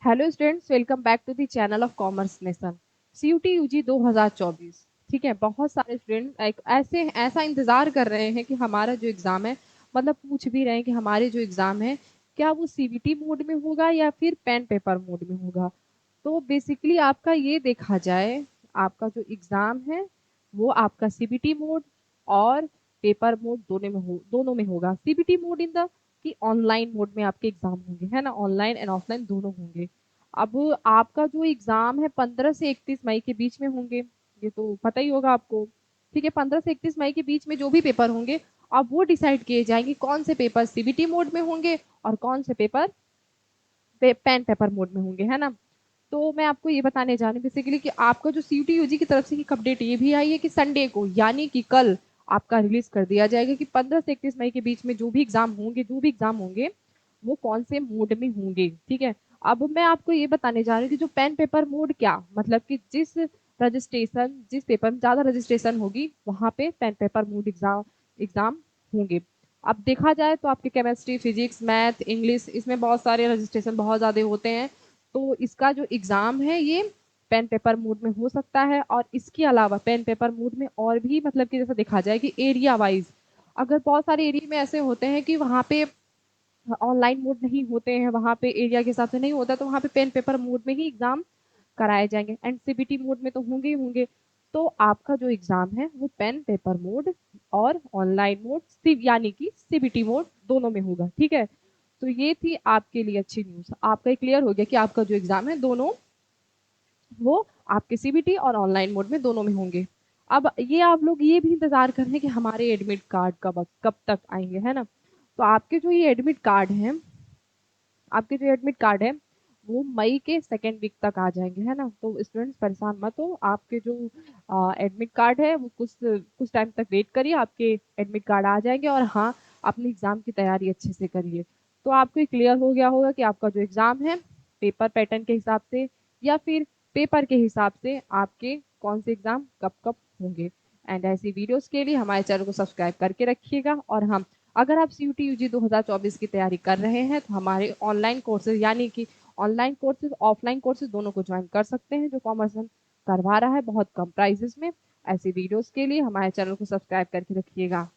Hello students, welcome back to the channel of commerce nation. CUET UG 2024। ठीक है, बहुत सारे स्टूडेंट एक ऐसा इंतजार कर रहे हैं कि हमारा जो एग्जाम है, मतलब पूछ भी रहे हैं कि हमारे जो एग्जाम है क्या वो सीबीटी मोड में होगा या फिर पेन पेपर मोड में होगा। तो बेसिकली आपका ये देखा जाए, आपका जो एग्जाम है वो आपका सीबीटी मोड और पेपर मोड दोनों में होगा। सीबीटी मोड इन द कि ऑनलाइन मोड में आपके एग्जाम होंगे, है ना, ऑनलाइन एंड ऑफलाइन दोनों होंगे। अब आपका जो एग्जाम है 15 से 31 मई के बीच में होंगे, ये तो पता ही होगा आपको। ठीक है, 15 से 31 मई के बीच में जो भी पेपर होंगे, अब वो डिसाइड किए जाएंगे कौन से पेपर सीबीटी मोड में होंगे और कौन से पेपर पेन पेपर मोड में होंगे, है ना। तो मैं आपको ये बताने जा रही हूँ बेसिकली कि आपका जो सीयूटी यूजी की तरफ से एक अपडेट ये भी आई है कि संडे को यानी कि कल आपका रिलीज कर दिया जाएगा कि 15 से 31 मई के बीच में जो भी एग्जाम होंगे वो कौन से मोड में होंगे। ठीक है, अब मैं आपको ये बताने जा रही हूँ कि जो पेन पेपर मोड क्या मतलब कि जिस पेपर में ज्यादा रजिस्ट्रेशन होगी वहां पे pen paper mode exam exam होंगे। अब देखा जाए तो आपके केमिस्ट्री, फिजिक्स, मैथ, इंग्लिश, इसमें बहुत सारे रजिस्ट्रेशन बहुत ज्यादा होते हैं। तो इसका जो एग्जाम है ये पेन पेपर मोड में हो सकता है। और इसके अलावा पेन पेपर मोड में और भी मतलब कि जैसे देखा जाए कि एरिया वाइज अगर बहुत सारे एरिया में ऐसे होते हैं कि वहाँ पे ऑनलाइन मोड नहीं होते हैं, वहाँ पे एरिया के हिसाब से नहीं होता, तो वहाँ पे पेन पेपर मोड में ही एग्जाम कराए जाएंगे एंड सीबीटी मोड में तो होंगे ही होंगे। तो आपका जो एग्जाम है वो पेन पेपर मोड और ऑनलाइन मोड यानी कि सीबीटी मोड दोनों में होगा। ठीक है, तो ये थी आपके लिए अच्छी न्यूज। आपका ये क्लियर हो गया कि आपका जो एग्जाम है दोनों वो आपके सीबीटी और ऑनलाइन मोड में दोनों में होंगे। अब ये आप लोग ये भी इंतजार कर रहे हैं कि हमारे एडमिट कार्ड कब तक आएंगे, है ना। तो आपके जो एडमिट कार्ड है वो मई के सेकेंड वीक तक आ जाएंगे, है ना। तो स्टूडेंट्स परेशान मत हो, आपके जो एडमिट कार्ड है वो कुछ कुछ टाइम तक वेट करिए, आपके एडमिट कार्ड आ जाएंगे। और हाँ, अपने एग्जाम की तैयारी अच्छे से करिए। तो आपको ये क्लियर हो गया होगा कि आपका जो एग्जाम है पेपर पैटर्न के हिसाब से या फिर पेपर के हिसाब से आपके कौन से एग्जाम कब कब होंगे। एंड ऐसी वीडियोस के लिए हमारे चैनल को सब्सक्राइब करके रखिएगा। और हम अगर आप सीयूटी यूजी 2024 की तैयारी कर रहे हैं तो हमारे ऑनलाइन कोर्सेज यानी कि ऑनलाइन कोर्सेज ऑफलाइन कोर्सेज दोनों को ज्वाइन कर सकते हैं, जो कॉमर्स करवा रहा है बहुत कम प्राइसेस में। ऐसी वीडियोस के लिए हमारे चैनल को सब्सक्राइब करके रखिएगा।